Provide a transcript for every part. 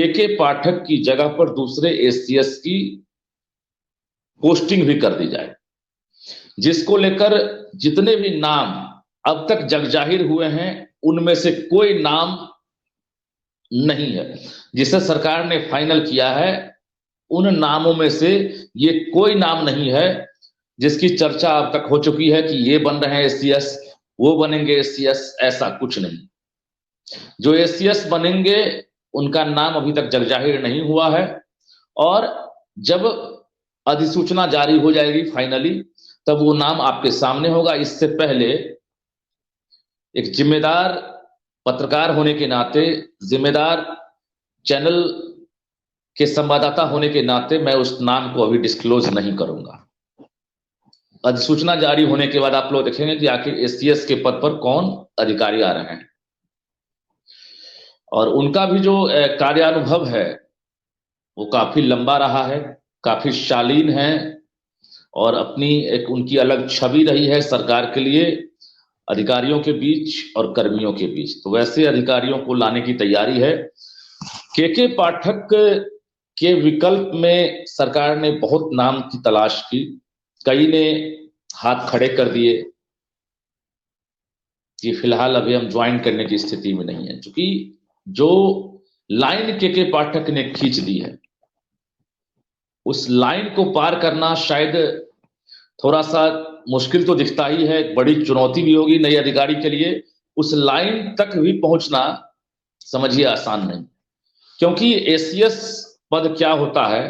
के पाठक की जगह पर दूसरे एसीएस की पोस्टिंग भी कर दी जाए, जिसको लेकर जितने भी नाम अब तक जगजाहिर हुए हैं उनमें से कोई नाम नहीं है जिसे सरकार ने फाइनल किया है। उन नामों में से ये कोई नाम नहीं है जिसकी चर्चा अब तक हो चुकी है कि ये बन रहे हैं एसीएस, वो बनेंगे एसीएस। ऐसा कुछ नहीं। जो एसीएस बनेंगे उनका नाम अभी तक जगजाहिर नहीं हुआ है, और जब अधिसूचना जारी हो जाएगी फाइनली तब वो नाम आपके सामने होगा। इससे पहले एक जिम्मेदार पत्रकार होने के नाते, जिम्मेदार चैनल के संवाददाता होने के नाते मैं उस नाम को अभी डिस्क्लोज नहीं करूंगा। अधिसूचना जारी होने के बाद आप लोग देखेंगे कि आखिर एसीएस के पद पर कौन अधिकारी आ रहे हैं, और उनका भी जो कार्यानुभव है वो काफी लंबा रहा है, काफी शालीन है, और अपनी एक उनकी अलग छवि रही है सरकार के लिए, अधिकारियों के बीच और कर्मियों के बीच। तो वैसे अधिकारियों को लाने की तैयारी है। के पाठक के विकल्प में सरकार ने बहुत नाम की तलाश की, कई ने हाथ खड़े कर दिए कि फिलहाल अभी हम ज्वाइन करने की स्थिति में नहीं है, क्योंकि जो लाइन के पाठक ने खींच दी है उस लाइन को पार करना शायद थोड़ा सा मुश्किल तो दिखता ही है, बड़ी चुनौती भी होगी नए अधिकारी के लिए। उस लाइन तक भी पहुंचना समझिए आसान नहीं, क्योंकि एसीएस पद क्या होता है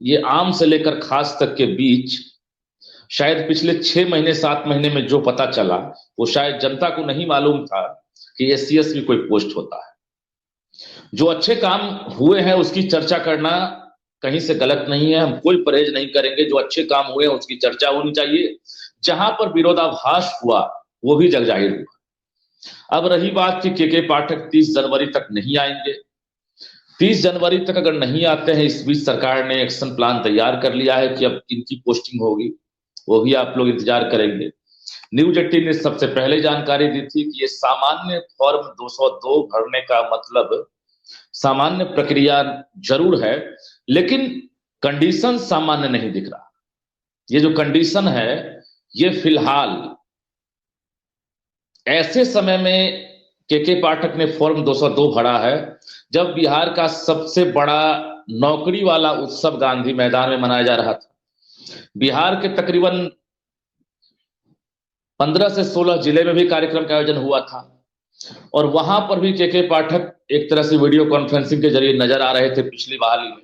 ये आम से लेकर खास तक के बीच शायद पिछले 6 महीने 7 महीने में जो पता चला वो शायद जनता को नहीं मालूम था कि एसीएस भी कोई पोस्ट होता है। जो अच्छे काम हुए हैं उसकी चर्चा करना कहीं से गलत नहीं है, हम कोई परहेज नहीं करेंगे। जो अच्छे काम हुए हैं उसकी चर्चा होनी चाहिए। जहां पर विरोधाभास हुआ वो भी जगजाहिर हुआ। अब रही बात कि के पाठक 30 जनवरी तक नहीं आएंगे। 30 जनवरी तक अगर नहीं आते हैं, इस बीच सरकार ने एक्शन प्लान तैयार कर लिया है कि अब किनकी पोस्टिंग होगी, वो भी आप लोग इंतजार करेंगे। न्यूज 18 ने सबसे पहले जानकारी दी थी कि ये सामान्य फॉर्म 202 भरने का मतलब सामान्य प्रक्रिया जरूर है, लेकिन कंडीशन सामान्य नहीं दिख रहा। ये जो कंडीशन है ये फिलहाल ऐसे समय में के पाठक ने फॉर्म 202 भरा है जब बिहार का सबसे बड़ा नौकरी वाला उत्सव गांधी मैदान में मनाया जा रहा था। बिहार के तकरीबन 15 से 16 जिले में भी कार्यक्रम का आयोजन हुआ था, और वहां पर भी के पाठक एक तरह से वीडियो कॉन्फ्रेंसिंग के जरिए नजर आ रहे थे पिछली बहाली में।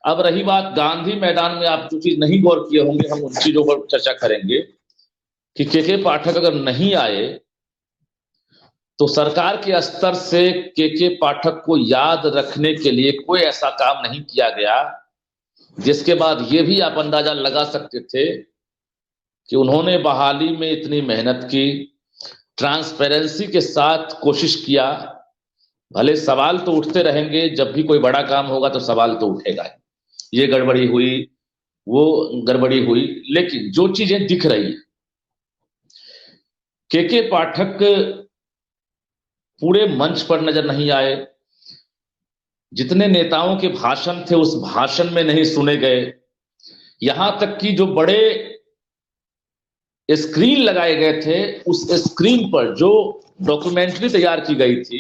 अब रही बात गांधी मैदान में, आप जो चीज नहीं गौर किए होंगे हम उन चीजों पर चर्चा करेंगे कि के पाठक अगर नहीं आए तो सरकार के स्तर से के पाठक को याद रखने के लिए कोई ऐसा काम नहीं किया गया जिसके बाद ये भी आप अंदाजा लगा सकते थे कि उन्होंने बहाली में इतनी मेहनत की, ट्रांसपेरेंसी के साथ कोशिश किया। भले सवाल तो उठते रहेंगे, जब भी कोई बड़ा काम होगा तो सवाल तो उठेगा, ये गड़बड़ी हुई वो गड़बड़ी हुई, लेकिन जो चीजें दिख रही के पाठक पूरे मंच पर नजर नहीं आए, जितने नेताओं के भाषण थे उस भाषण में नहीं सुने गए, यहां तक कि जो बड़े स्क्रीन लगाए गए थे उस स्क्रीन पर जो डॉक्यूमेंट्री तैयार की गई थी,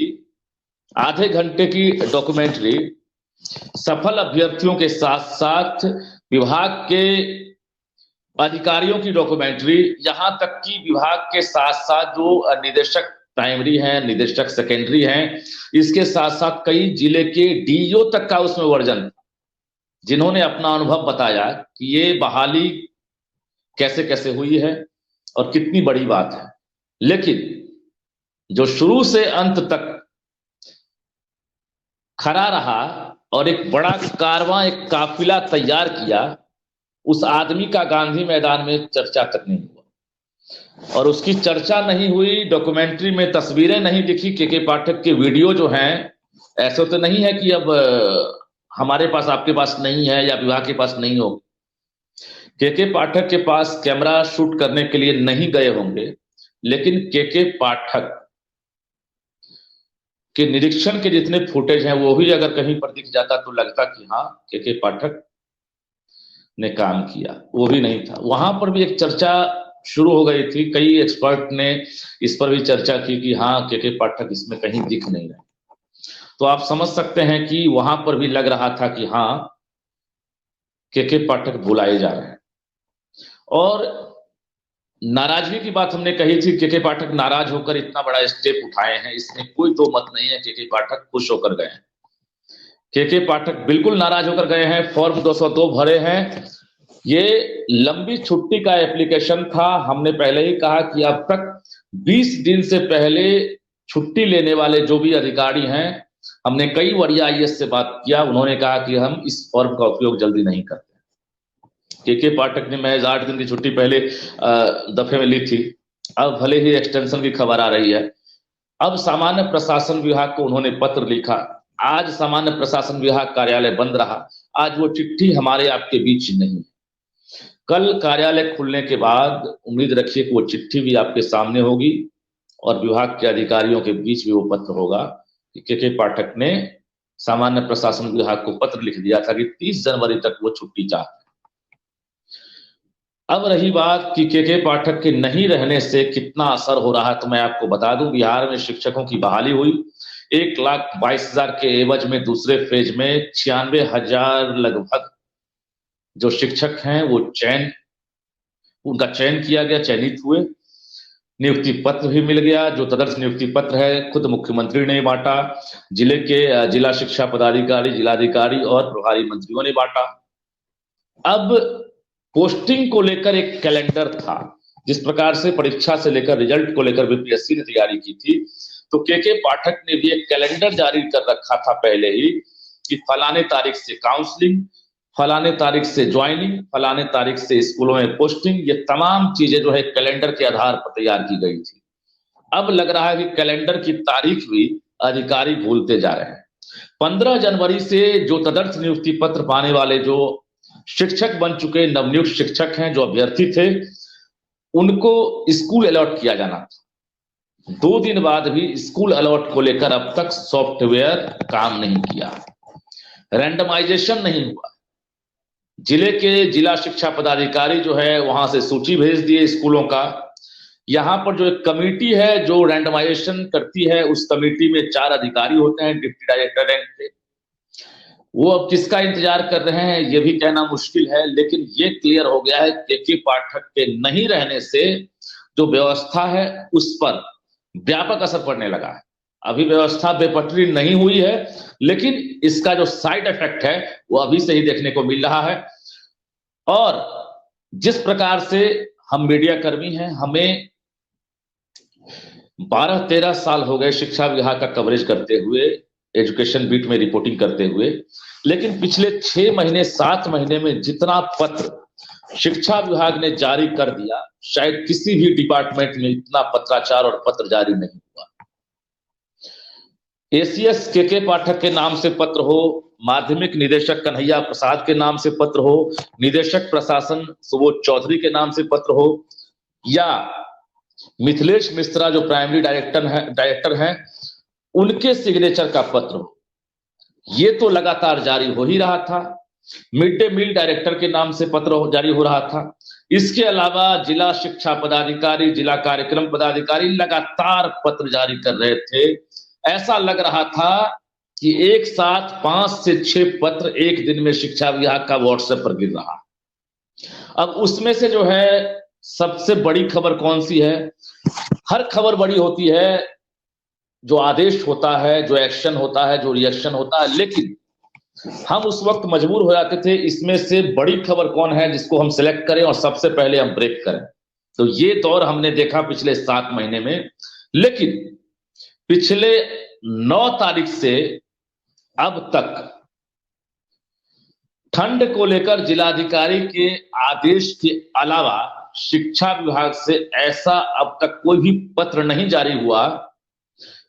आधे घंटे की डॉक्यूमेंट्री, सफल अभ्यर्थियों के साथ साथ विभाग के अधिकारियों की डॉक्यूमेंट्री, यहां तक कि विभाग के साथ साथ जो निदेशक प्राइमरी हैं, निदेशक सेकेंडरी हैं, इसके साथ साथ कई जिले के डीईओ तक का उसमें वर्जन, जिन्होंने अपना अनुभव बताया कि ये बहाली कैसे कैसे हुई है और कितनी बड़ी बात है। लेकिन जो शुरू से अंत तक खड़ा रहा और एक बड़ा कारवां, एक काफिला तैयार किया, उस आदमी का गांधी मैदान में चर्चा तक नहीं हुआ। और उसकी चर्चा नहीं हुई, डॉक्यूमेंट्री में तस्वीरें नहीं दिखी, के पाठक के वीडियो जो हैं, ऐसे तो नहीं है कि अब हमारे पास आपके पास नहीं है या विभाग के पास नहीं होगी। के पाठक के पास कैमरा शूट करने के लिए नहीं गए होंगे, लेकिन के पाठक कि निरीक्षण के जितने फुटेज हैं वो भी अगर कहीं पर दिख जाता तो लगता कि हाँ के पाठक ने काम किया, वो भी नहीं था। वहां पर भी एक चर्चा शुरू हो गई थी, कई एक्सपर्ट ने इस पर भी चर्चा की कि हाँ के पाठक इसमें कहीं दिख नहीं रहे। तो आप समझ सकते हैं कि वहां पर भी लग रहा था कि हाँ के पाठक भुलाए जा रहे हैं। और नाराजगी की बात हमने कही थी, के पाठक नाराज होकर इतना बड़ा स्टेप उठाए हैं, इसमें कोई दो मत नहीं है। के पाठक खुश होकर गए हैं, के पाठक बिल्कुल नाराज होकर गए हैं। फॉर्म 202 भरे हैं। ये लंबी छुट्टी का एप्लीकेशन था। हमने पहले ही कहा कि अब तक 20 दिन से पहले छुट्टी लेने वाले जो भी अधिकारी हैं, हमने कई वरीय आईएएस से बात किया, उन्होंने कहा कि हम इस फॉर्म का उपयोग जल्दी नहीं करते। के पाठक ने महज 8 दिन की छुट्टी पहले दफे में ली थी, अब भले ही एक्सटेंशन की खबर आ रही है। अब सामान्य प्रशासन विभाग को उन्होंने पत्र लिखा। आज सामान्य प्रशासन विभाग कार्यालय बंद रहा, आज वो चिट्ठी हमारे आपके बीच नहीं। कल कार्यालय खुलने के बाद उम्मीद रखिए कि वो चिट्ठी भी आपके सामने होगी और विभाग के अधिकारियों के बीच भी वो पत्र होगा कि के पाठक ने सामान्य प्रशासन विभाग को पत्र लिख दिया था कि 30 जनवरी तक वो छुट्टी चाहते। अब रही बात कि के पाठक के नहीं रहने से कितना असर हो रहा है, तो मैं आपको बता दूं, बिहार में शिक्षकों की बहाली हुई। 1,22,000 के एवज में दूसरे फेज में 96,000 लगभग जो शिक्षक हैं वो उनका चयन किया गया, चयनित हुए। नियुक्ति पत्र भी मिल गया। जो तदर्थ नियुक्ति पत्र है खुद मुख्यमंत्री ने बांटा, जिले के जिला शिक्षा पदाधिकारी, जिलाधिकारी और प्रभारी मंत्रियों ने बांटा। अब पोस्टिंग को लेकर एक कैलेंडर था, जिस प्रकार से परीक्षा से लेकर रिजल्ट को लेकर बीपीएससी ने तैयारी की थी, तो के पाठक ने भी एक कैलेंडर जारी कर रखा था पहले ही कि फलाने तारीख से काउंसलिंग, फलाने तारीख से ज्वाइनिंग, फलाने तारीख से स्कूलों में पोस्टिंग, ये तमाम चीजें जो है कैलेंडर के आधार पर तैयार की गई थी। अब लग रहा है कि कैलेंडर की तारीख भी अधिकारी भूलते जा रहे हैं। 15 जनवरी से जो तदर्थ नियुक्ति पत्र पाने वाले जो शिक्षक बन चुके नवनियुक्त शिक्षक हैं, जो अभ्यर्थी थे, उनको स्कूल अलॉट किया जाना था। 2 दिन बाद भी स्कूल अलॉट को लेकर अब तक सॉफ्टवेयर काम नहीं किया, रैंडमाइजेशन नहीं हुआ। जिले के जिला शिक्षा पदाधिकारी जो है वहां से सूची भेज दिए स्कूलों का। यहां पर जो एक कमेटी है जो रैंडमाइजेशन करती है, उस कमेटी में 4 अधिकारी होते हैं डिप्टी डायरेक्टर रैंक के। वो अब किसका इंतजार कर रहे हैं ये भी कहना मुश्किल है, लेकिन ये क्लियर हो गया है के पाठक के नहीं रहने से जो व्यवस्था है उस पर व्यापक असर पड़ने लगा है। अभी व्यवस्था बेपटरी नहीं हुई है, लेकिन इसका जो साइड इफेक्ट है वो अभी से ही देखने को मिल रहा है। और जिस प्रकार से हम मीडिया कर्मी हैं, हमें 12-13 साल हो गए शिक्षा विभाग का कवरेज करते हुए, एजुकेशन बीट में रिपोर्टिंग करते हुए, लेकिन पिछले 6 महीने 7 महीने में जितना पत्र शिक्षा विभाग ने जारी कर दिया, शायद किसी भी डिपार्टमेंट में इतना पत्राचार और पत्र जारी नहीं हुआ। एसीएस के पाठक के नाम से पत्र हो, माध्यमिक निदेशक कन्हैया प्रसाद के नाम से पत्र हो, निदेशक प्रशासन सुबोध चौधरी के नाम से पत्र हो, या मिथिलेश मिश्रा जो प्राइमरी डायरेक्टर हैं उनके सिग्नेचर का पत्र हो, ये तो लगातार जारी हो ही रहा था। मिड डे मील डायरेक्टर के नाम से पत्र जारी हो रहा था। इसके अलावा जिला शिक्षा पदाधिकारी, जिला कार्यक्रम पदाधिकारी लगातार पत्र जारी कर रहे थे। ऐसा लग रहा था कि एक साथ 5 से 6 पत्र एक दिन में शिक्षा विभाग का व्हाट्सएप पर गिर रहा। अब उसमें से जो है सबसे बड़ी खबर कौन सी है? हर खबर बड़ी होती है, जो आदेश होता है, जो एक्शन होता है, जो रिएक्शन होता है, लेकिन हम उस वक्त मजबूर हो जाते थे इसमें से बड़ी खबर कौन है जिसको हम सिलेक्ट करें और सबसे पहले हम ब्रेक करें। तो ये दौर हमने देखा पिछले 7 महीने में। लेकिन पिछले 9 तारीख से अब तक ठंड को लेकर जिलाधिकारी के आदेश के अलावा शिक्षा विभाग से ऐसा अब तक कोई भी पत्र नहीं जारी हुआ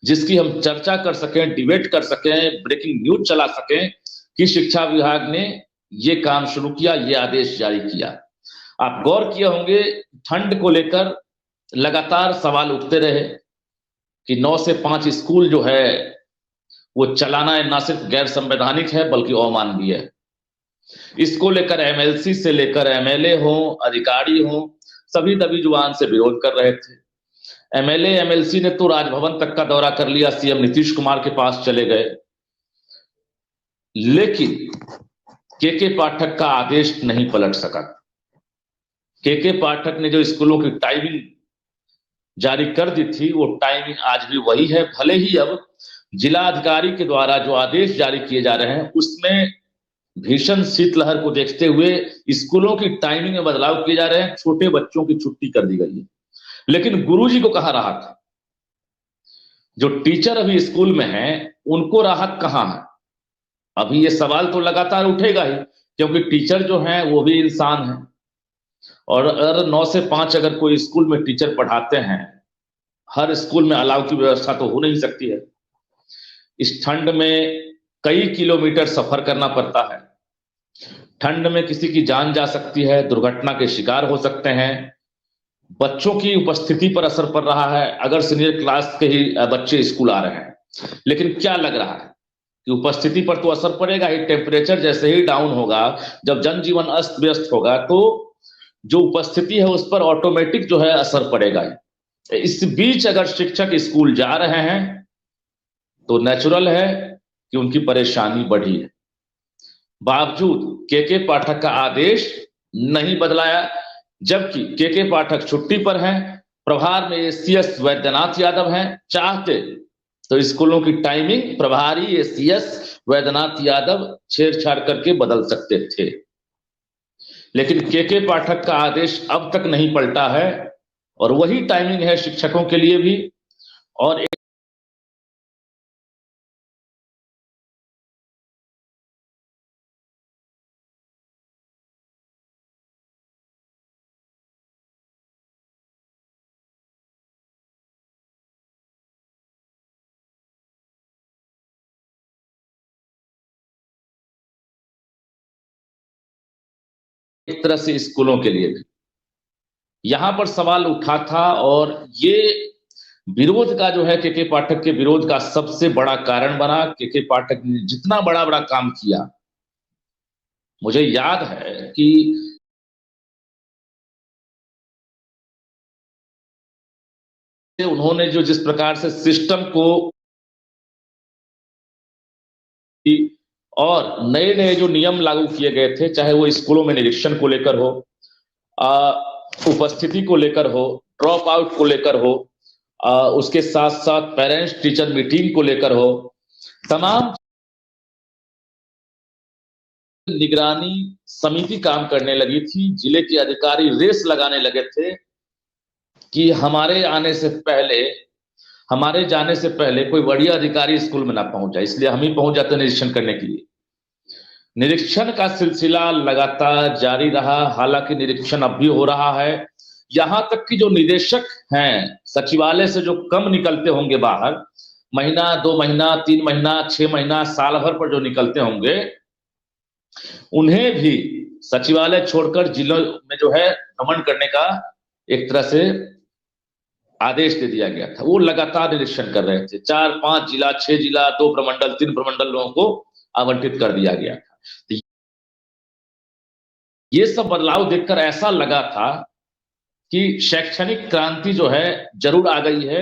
जिसकी हम चर्चा कर सकें, डिबेट कर सकें, ब्रेकिंग न्यूज चला सकें कि शिक्षा विभाग ने ये काम शुरू किया, ये आदेश जारी किया। आप गौर किए होंगे ठंड को लेकर लगातार सवाल उठते रहे कि 9 से 5 स्कूल जो है वो चलाना ना सिर्फ गैर संवैधानिक है बल्कि अमानवीय है। इसको लेकर एमएलसी से लेकर एमएलए हो, अधिकारी हो, सभी दबी जुबान से विरोध कर रहे थे। एमएलए एमएलसी ने तो राजभवन तक का दौरा कर लिया, सीएम नीतीश कुमार के पास चले गए, लेकिन के पाठक का आदेश नहीं पलट सका। के पाठक ने जो स्कूलों की टाइमिंग जारी कर दी थी, वो टाइमिंग आज भी वही है। भले ही अब जिला अधिकारी के द्वारा जो आदेश जारी किए जा रहे हैं उसमें भीषण शीतलहर को देखते हुए स्कूलों की टाइमिंग में बदलाव किए जा रहे हैं, छोटे बच्चों की छुट्टी कर दी गई है। लेकिन गुरुजी को कहां राहत है? जो टीचर अभी स्कूल में हैं उनको राहत कहां है? अभी ये सवाल तो लगातार उठेगा ही, क्योंकि टीचर जो हैं वो भी इंसान हैं। और अगर 9 से 5 अगर कोई स्कूल में टीचर पढ़ाते हैं, हर स्कूल में अलाव की व्यवस्था तो हो नहीं सकती है। इस ठंड में कई किलोमीटर सफर करना पड़ता है, ठंड में किसी की जान जा सकती है, दुर्घटना के शिकार हो सकते हैं, बच्चों की उपस्थिति पर असर पड़ रहा है। अगर सीनियर क्लास के ही बच्चे स्कूल आ रहे हैं, लेकिन क्या लग रहा है कि उपस्थिति पर तो असर पड़ेगा ही। टेम्परेचर जैसे ही डाउन होगा, जब जनजीवन अस्त व्यस्त होगा, तो जो उपस्थिति है उस पर ऑटोमेटिक जो है असर पड़ेगा ही। इस बीच अगर शिक्षक स्कूल जा रहे हैं तो नेचुरल है कि उनकी परेशानी बढ़ी है। बावजूद के पाठक का आदेश नहीं बदलाया, जबकि के पाठक छुट्टी पर हैं, प्रभार में एसीएस वैद्यनाथ यादव हैं। चाहते तो स्कूलों की टाइमिंग प्रभारी एसीएस वैद्यनाथ यादव छेड़छाड़ करके बदल सकते थे, लेकिन के पाठक का आदेश अब तक नहीं पलटा है और वही टाइमिंग है शिक्षकों के लिए भी। और एक तरह से स्कूलों के लिए भी यहां पर सवाल उठा था। और ये विरोध का जो है के पाठक के विरोध का सबसे बड़ा कारण बना। के पाठक ने जितना बड़ा बड़ा काम किया, मुझे याद है कि उन्होंने जो जिस प्रकार से सिस्टम को और नए नए जो नियम लागू किए गए थे, चाहे वो स्कूलों में निरीक्षण को लेकर हो, उपस्थिति को लेकर हो, ड्रॉप आउट को लेकर हो, उसके साथ साथ पेरेंट्स टीचर मीटिंग को लेकर हो, तमाम निगरानी समिति काम करने लगी थी। जिले के अधिकारी रेस लगाने लगे थे कि हमारे जाने से पहले कोई बढ़िया अधिकारी स्कूल में ना पहुंच जाए, इसलिए हम ही पहुंच जाते निरीक्षण करने के लिए। निरीक्षण का सिलसिला लगातार जारी रहा, हालांकि निरीक्षण अब भी हो रहा है। यहां तक कि जो निदेशक हैं सचिवालय से जो कम निकलते होंगे बाहर, महीना 2 महीना 3 महीना 6 महीना साल भर पर जो निकलते होंगे, उन्हें भी सचिवालय छोड़कर जिलों में जो है भ्रमण करने का एक तरह से आदेश दे दिया गया था। वो लगातार निरीक्षण कर रहे थे। 4 5 जिला 6 जिला 2 प्रमंडल 3 प्रमंडल लोगों को आवंटित कर दिया गया था। तो ये सब बदलाव देखकर ऐसा लगा था कि शैक्षणिक क्रांति जो है जरूर आ गई है।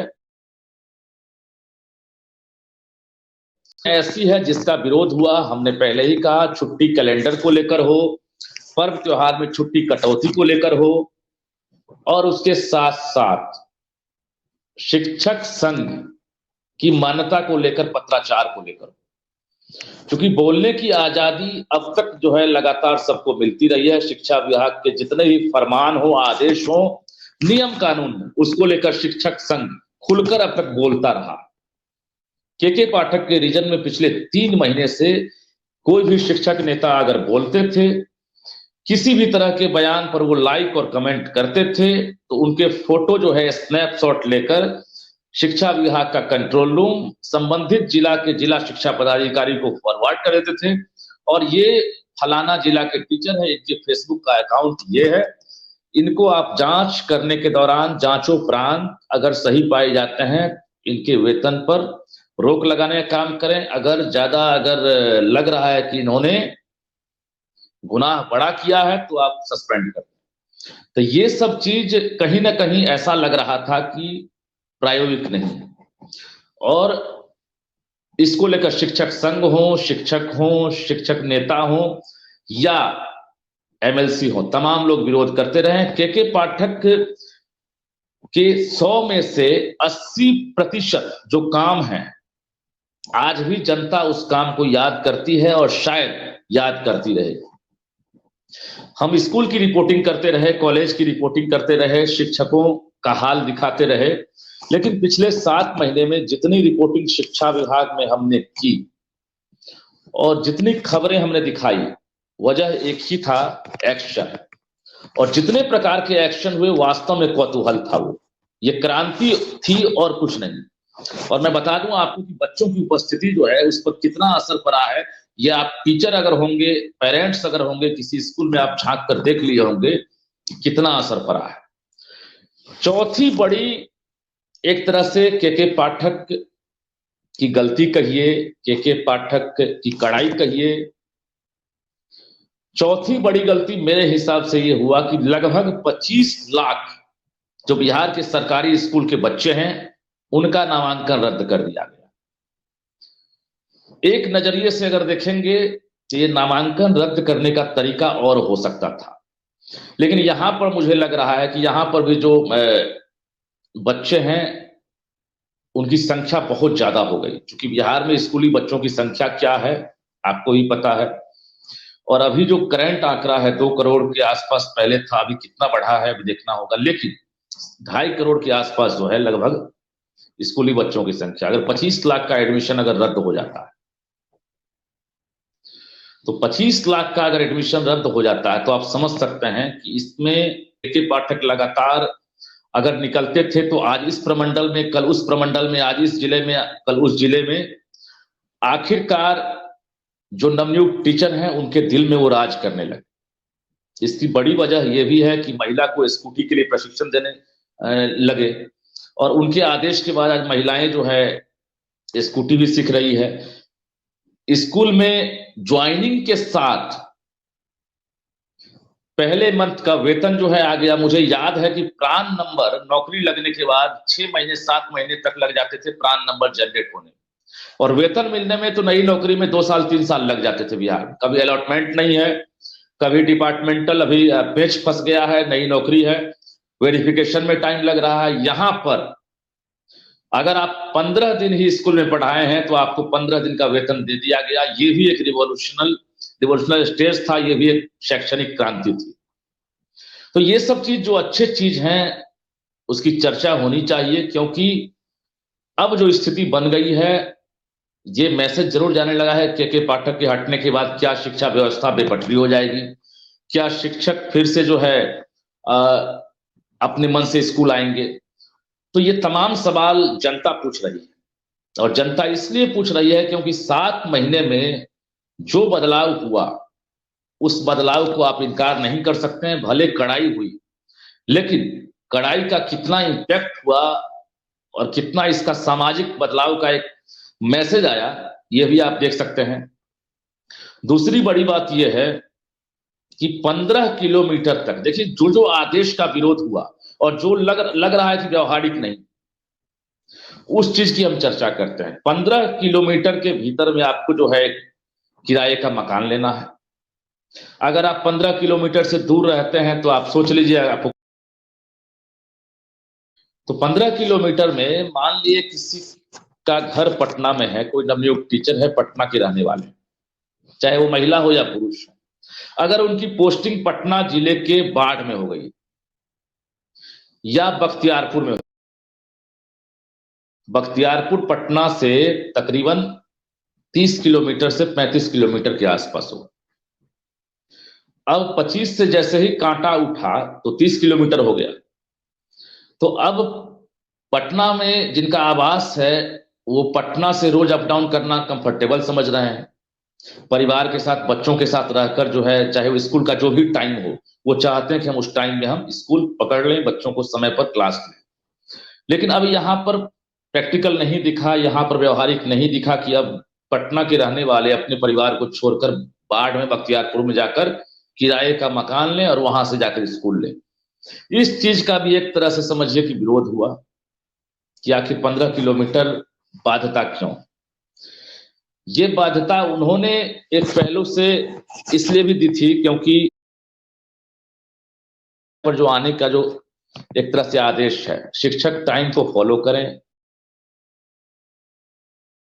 ऐसी है जिसका विरोध हुआ, हमने पहले ही कहा, छुट्टी कैलेंडर को लेकर हो, पर्व त्योहार में छुट्टी कटौती को लेकर हो, और उसके साथ साथ शिक्षक संघ की मान्यता को लेकर, पत्राचार को लेकर। क्योंकि बोलने की आजादी अब तक जो है लगातार सबको मिलती रही है। शिक्षा विभाग के जितने भी फरमान हो, आदेश हो, नियम कानून, उसको लेकर शिक्षक संघ खुलकर अब तक बोलता रहा। के पाठक के रीजन में पिछले 3 महीने से कोई भी शिक्षक नेता अगर बोलते थे, किसी भी तरह के बयान पर वो लाइक और कमेंट करते थे, तो उनके फोटो जो है स्नैपशॉट लेकर शिक्षा विभाग का कंट्रोल रूम संबंधित जिला के जिला शिक्षा पदाधिकारी को फॉरवर्ड कर देते थे। और ये फलाना जिला के टीचर है, इनके फेसबुक का अकाउंट ये है, इनको आप जांच करने के दौरान जांचोपरांत अगर सही पाए जाते हैं, इनके वेतन पर रोक लगाने का काम करें। अगर लग रहा है कि इन्होंने गुनाह बड़ा किया है तो आप सस्पेंड करें। तो ये सब चीज कहीं ना कहीं ऐसा लग रहा था कि प्रायोगिक नहीं है। और इसको लेकर शिक्षक संघ हो, शिक्षक नेता हो या एमएलसी हो, तमाम लोग विरोध करते रहे। के पाठक के 100 में से 80% जो काम है आज भी जनता उस काम को याद करती है और शायद याद करती रहेगी। हम स्कूल की रिपोर्टिंग करते रहे, कॉलेज की रिपोर्टिंग करते रहे, शिक्षकों का हाल दिखाते रहे, लेकिन पिछले 7 महीने में जितनी रिपोर्टिंग शिक्षा विभाग में हमने की और जितनी खबरें हमने दिखाई, वजह एक ही था, एक्शन। और जितने प्रकार के एक्शन हुए वास्तव में कौतूहल था, वो ये क्रांति थी और कुछ नहीं। और मैं बता दूं आपको कि बच्चों की उपस्थिति जो है उस पर कितना असर पड़ा है, ये आप टीचर अगर होंगे, पेरेंट्स अगर होंगे, किसी स्कूल में आप झांक कर देख लिए होंगे कितना असर पड़ा है। चौथी बड़ी, एक तरह से के पाठक की गलती कहिए, के पाठक की कड़ाई कहिए, चौथी बड़ी गलती मेरे हिसाब से ये हुआ कि लगभग 25 लाख जो बिहार के सरकारी स्कूल के बच्चे हैं उनका नामांकन रद्द कर दिया गया। एक नजरिए से अगर देखेंगे तो ये नामांकन रद्द करने का तरीका और हो सकता था, लेकिन यहां पर मुझे लग रहा है कि यहां पर भी जो बच्चे हैं उनकी संख्या बहुत ज्यादा हो गई, क्योंकि बिहार में स्कूली बच्चों की संख्या क्या है आपको ही पता है। और अभी जो करंट आंकड़ा है 2 करोड़ के आसपास पहले था, अभी कितना बढ़ा है अभी देखना होगा, लेकिन 2.5 करोड़ के आसपास जो है लगभग स्कूली बच्चों की संख्या। अगर 25 लाख का एडमिशन अगर रद्द हो जाता है तो 25 लाख का अगर एडमिशन रद्द हो जाता है तो आप समझ सकते हैं कि इसमें के पाठक लगातार अगर निकलते थे तो आज इस प्रमंडल में, कल उस प्रमंडल में, आज इस जिले में, कल उस जिले में, आखिरकार जो नवनियुक्त टीचर हैं उनके दिल में वो राज करने लगे। इसकी बड़ी वजह यह भी है कि महिला को स्कूटी के लिए प्रशिक्षण देने लगे और उनके आदेश के बाद आज महिलाएं जो है स्कूटी भी सीख रही है। स्कूल में ज्वाइनिंग के साथ पहले मंथ का वेतन जो है आ गया। मुझे याद है कि प्राण नंबर नौकरी लगने के बाद 6 महीने 7 महीने तक लग जाते थे प्राण नंबर जनरेट होने, और वेतन मिलने में तो नई नौकरी में 2 साल 3 साल लग जाते थे बिहार में। कभी अलॉटमेंट नहीं है, कभी डिपार्टमेंटल अभी पेच फंस गया है, नई नौकरी है, वेरिफिकेशन में टाइम लग रहा है। यहां पर अगर आप 15 दिन ही स्कूल में पढ़ाए हैं तो आपको 15 दिन का वेतन दे दिया गया। ये भी एक रिवोल्यूशनल स्टेज था, ये भी एक शैक्षणिक क्रांति थी। तो ये सब चीज जो अच्छे चीज हैं उसकी चर्चा होनी चाहिए, क्योंकि अब जो स्थिति बन गई है ये मैसेज जरूर जाने लगा है के पाठक के हटने के बाद क्या शिक्षा व्यवस्था बेपटरी हो जाएगी, क्या शिक्षक फिर से जो है अपने मन से स्कूल आएंगे। तो ये तमाम सवाल जनता पूछ रही है, और जनता इसलिए पूछ रही है क्योंकि 7 महीने में जो बदलाव हुआ उस बदलाव को आप इनकार नहीं कर सकते हैं। भले कड़ाई हुई, लेकिन कड़ाई का कितना इम्पैक्ट हुआ और कितना इसका सामाजिक बदलाव का एक मैसेज आया ये भी आप देख सकते हैं। दूसरी बड़ी बात यह है कि 15 किलोमीटर तक देखिए जो आदेश का विरोध हुआ और जो लग रहा है कि व्यवहारिक नहीं, उस चीज की हम चर्चा करते हैं। 15 किलोमीटर के भीतर में आपको जो है किराए का मकान लेना है। अगर आप 15 किलोमीटर से दूर रहते हैं तो आप सोच लीजिए आपको, तो 15 किलोमीटर में मान लिए किसी का घर पटना में है, कोई नवनियुक्त टीचर है, पटना के रहने वाले, चाहे वो महिला हो या पुरुष, अगर उनकी पोस्टिंग पटना जिले के बाढ़ में हो गई या बख्तियारपुर में, बख्तियारपुर पटना से तकरीबन 30 किलोमीटर से 35 किलोमीटर के आसपास हो, अब 25 से जैसे ही कांटा उठा तो 30 किलोमीटर हो गया। तो अब पटना में जिनका आवास है वो पटना से रोज अप डाउन करना कंफर्टेबल समझ रहे हैं, परिवार के साथ, बच्चों के साथ रहकर जो है, चाहे वो स्कूल का जो भी टाइम हो, वो चाहते हैं कि हम उस टाइम में हम स्कूल पकड़ लें, बच्चों को समय पर क्लास लें। लेकिन अब यहाँ पर प्रैक्टिकल नहीं दिखा, यहाँ पर व्यवहारिक नहीं दिखा कि अब पटना के रहने वाले अपने परिवार को छोड़कर बाढ़ में बख्तियारपुर में जाकर किराए का मकान लें और वहां से जाकर स्कूल लें। इस चीज का भी एक तरह से समझिए कि विरोध हुआ कि आखिर 15 किलोमीटर बाध्यता क्यों। ये बाध्यता उन्होंने एक पहलू से इसलिए भी दी थी क्योंकि पर जो आने का जो एक तरह से आदेश है, शिक्षक टाइम को फॉलो करें,